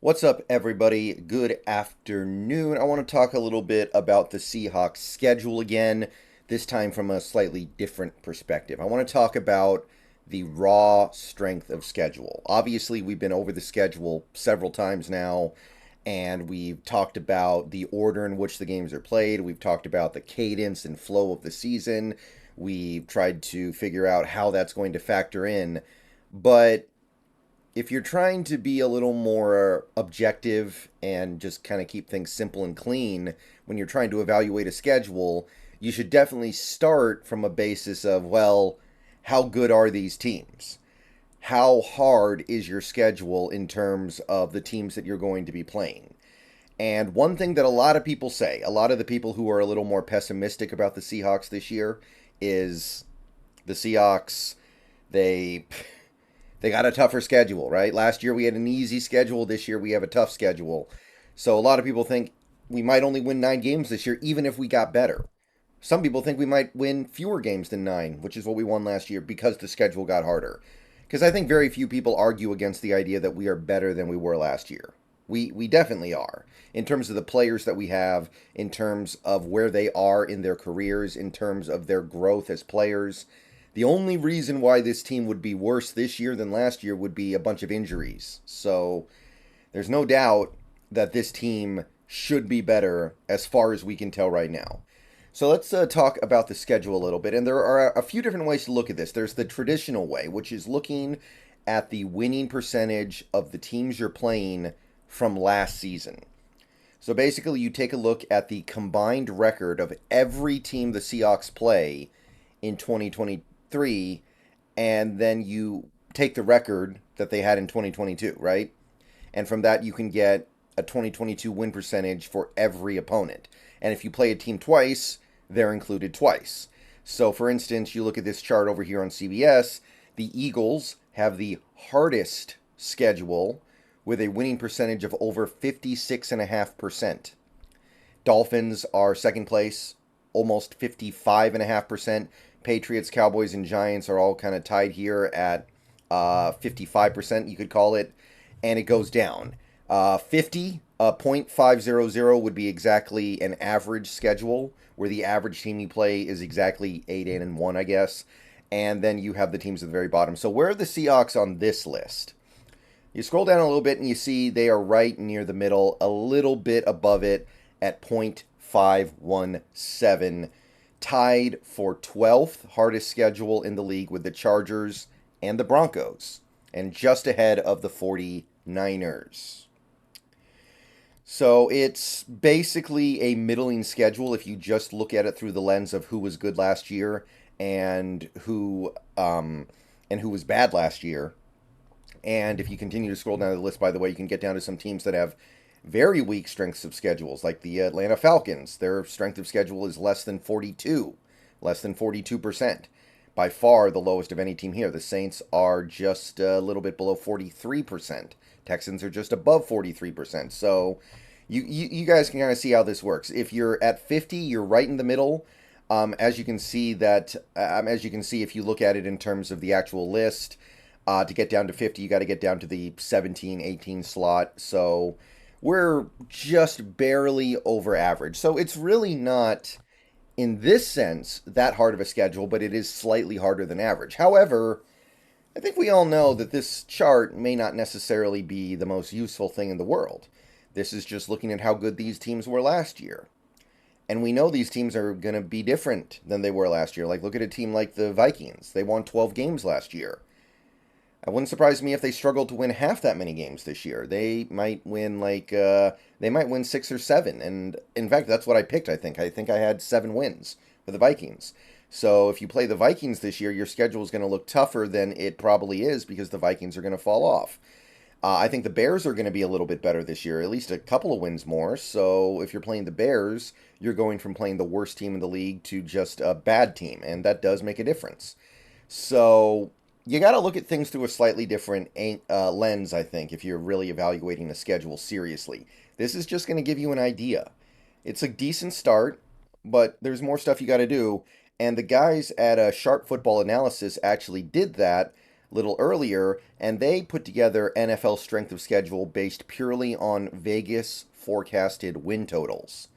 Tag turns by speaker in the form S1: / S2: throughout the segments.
S1: What's up, everybody? Good afternoon. I want to talk a little bit about the Seahawks schedule again, this time from a slightly different perspective. I want to talk about the raw strength of schedule. Obviously, we've been over the schedule several times now, and we've talked about the order in which the games are played. We've talked about the cadence and flow of the season. We've tried to figure out how that's going to factor in. But if you're trying to be a little more objective and just kind of keep things simple and clean when you're trying to evaluate a schedule, you should definitely start from a basis of, well, how good are these teams? How hard is your schedule in terms of the teams that you're going to be playing? And one thing that a lot of people say, a lot of the people who are a little more pessimistic about the Seahawks this year, is the Seahawks, they they got a tougher schedule, right? Last year we had an easy schedule. This year we have a tough schedule. So a lot of people think we might only win 9 games this year, even if we got better. Some people think we might win fewer games than 9, which is what we won last year because the schedule got harder. Because I think very few people argue against the idea that we are better than we were last year. We definitely are. In terms of the players that we have, in terms of where they are in their careers, in terms of their growth as players. The only reason why this team would be worse this year than last year would be a bunch of injuries. So there's no doubt that this team should be better as far as we can tell right now. So let's talk about the schedule a little bit. And there are a few different ways to look at this. There's the traditional way, which is looking at the winning percentage of the teams you're playing from last season. So basically, you take a look at the combined record of every team the Seahawks play in 2023, and then you take the record that they had in 2022, right? And from that, you can get a 2022 win percentage for every opponent. And if you play a team twice, they're included twice. So, for instance, you look at this chart over here on CBS, the Eagles have the hardest schedule with a winning percentage of over 56.5%. Dolphins are second place, almost 55.5%. Patriots, Cowboys, and Giants are all kind of tied here at 55%, you could call it, and it goes down. 50.500 would be exactly an average schedule, where the average team you play is exactly 8-1, I guess. And then you have the teams at the very bottom. So where are the Seahawks on this list? You scroll down a little bit and you see they are right near the middle, a little bit above it at 0.517, tied for 12th hardest schedule in the league with the Chargers and the Broncos, and just ahead of the 49ers. So it's basically a middling schedule if you just look at it through the lens of who was good last year and who was bad last year. And if you continue to scroll down the list, by the way, you can get down to some teams that have very weak strengths of schedules, like the Atlanta Falcons. Their strength of schedule is less than 42%. By far the lowest of any team here. The Saints are just a little bit below 43%. Texans are just above 43%. So you guys can kind of see how this works. If you're at 50, you're right in the middle. As you can see, if you look at it in terms of the actual list, to get down to 50, you got to get down to the 17, 18 slot. So we're just barely over average. So it's really not, in this sense, that hard of a schedule, but it is slightly harder than average. However, I think we all know that this chart may not necessarily be the most useful thing in the world. This is just looking at how good these teams were last year. And we know these teams are going to be different than they were last year. Like, look at a team like the Vikings. They won 12 games last year. It wouldn't surprise me if they struggled to win half that many games this year. They might win 6 or 7. And in fact, that's what I picked, I think. I think I had 7 wins for the Vikings. So if you play the Vikings this year, your schedule is going to look tougher than it probably is because the Vikings are going to fall off. I think the Bears are going to be a little bit better this year, at least a couple of wins more. So if you're playing the Bears, you're going from playing the worst team in the league to just a bad team. And that does make a difference. So you got to look at things through a slightly different lens, I think, if you're really evaluating the schedule seriously. This is just going to give you an idea. It's a decent start, but there's more stuff you got to do. And the guys at Sharp Football Analysis actually did that little earlier, and they put together NFL strength of schedule based purely on Vegas forecasted win totals.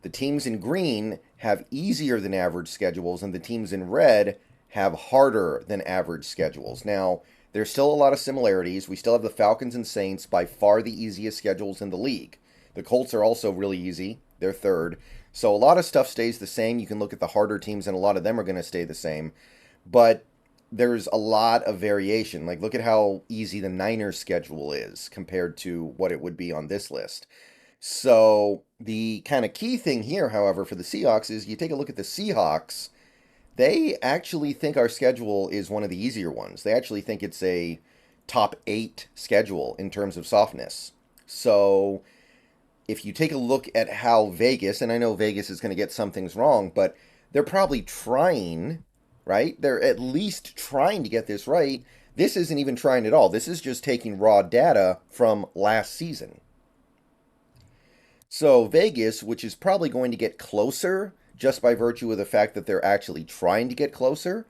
S1: The teams in green have easier than average schedules, and the teams in red have harder than average schedules. Now, there's still a lot of similarities. We still have the Falcons and Saints, by far the easiest schedules in the league. The Colts are also really easy. They're third. So a lot of stuff stays the same. You can look at the harder teams, and a lot of them are going to stay the same. But there's a lot of variation. Like, look at how easy the Niners schedule is compared to what it would be on this list. So the kind of key thing here, however, for the Seahawks is you take a look at the Seahawks. They actually think our schedule is one of the easier ones. They actually think it's a top 8 schedule in terms of softness. So if you take a look at how Vegas, and I know Vegas is going to get some things wrong, but they're probably trying, right? They're at least trying to get this right. This isn't even trying at all. This is just taking raw data from last season. So Vegas, which is probably going to get closer just by virtue of the fact that they're actually trying to get closer,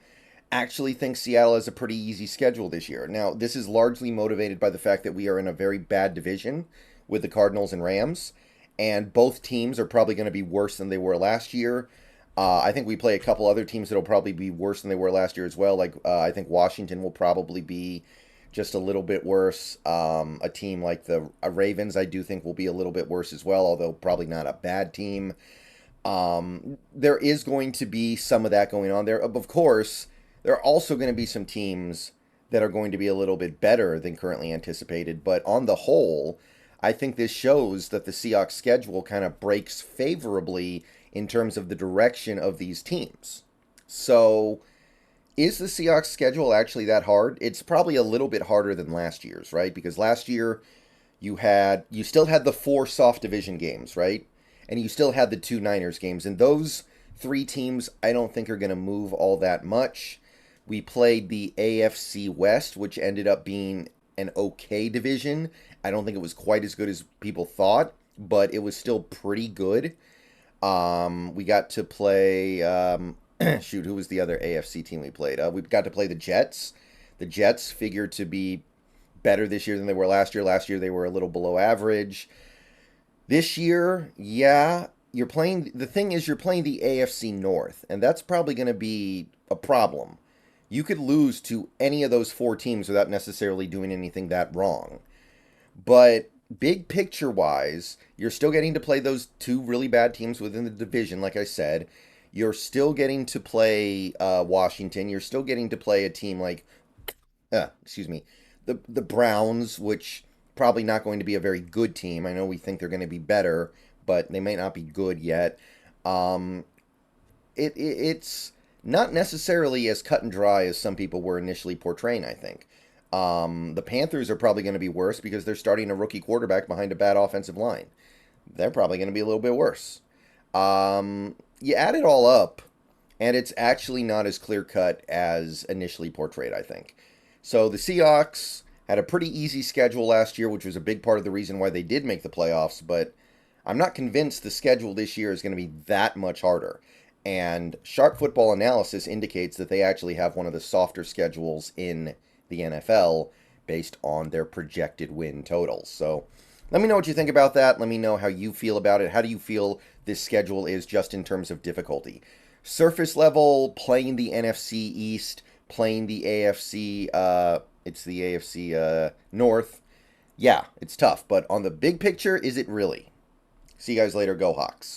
S1: actually thinks Seattle has a pretty easy schedule this year. Now, this is largely motivated by the fact that we are in a very bad division with the Cardinals and Rams, and both teams are probably going to be worse than they were last year. I think we play a couple other teams that will probably be worse than they were last year as well. Like, I think Washington will probably be just a little bit worse. A team like the Ravens, I do think, will be a little bit worse as well, although probably not a bad team. There is going to be some of that going on there. Of course, there are also going to be some teams that are going to be a little bit better than currently anticipated. But on the whole, I think this shows that the Seahawks schedule kind of breaks favorably in terms of the direction of these teams. So, is the Seahawks schedule actually that hard? It's probably a little bit harder than last year's, right? Because last year you still had the 4 soft division games, right? And you still had the 2 Niners games. And those 3 teams I don't think are going to move all that much. We played the AFC West, which ended up being an okay division. I don't think it was quite as good as people thought, but it was still pretty good. We got to play, who was the other AFC team we played? We got to play the Jets. The Jets figured to be better this year than they were last year. Last year they were a little below average. This year, yeah, the thing is you're playing the AFC North, and that's probably going to be a problem. You could lose to any of those 4 teams without necessarily doing anything that wrong. But big picture wise, you're still getting to play those 2 really bad teams within the division, like I said. You're still getting to play Washington. You're still getting to play a team like, the Browns, which probably not going to be a very good team. I know we think they're going to be better, but they may not be good yet. It's not necessarily as cut and dry as some people were initially portraying, I think. The Panthers are probably going to be worse because they're starting a rookie quarterback behind a bad offensive line. They're probably going to be a little bit worse. You add it all up, and it's actually not as clear-cut as initially portrayed, I think. So the Seahawks had a pretty easy schedule last year, which was a big part of the reason why they did make the playoffs, but I'm not convinced the schedule this year is going to be that much harder. And Sharp Football Analysis indicates that they actually have one of the softer schedules in the NFL based on their projected win totals. So let me know what you think about that. Let me know how you feel about it. How do you feel this schedule is just in terms of difficulty? Surface level, playing the NFC East, playing the AFC, it's the AFC North. Yeah, it's tough. But on the big picture, is it really? See you guys later. Go Hawks.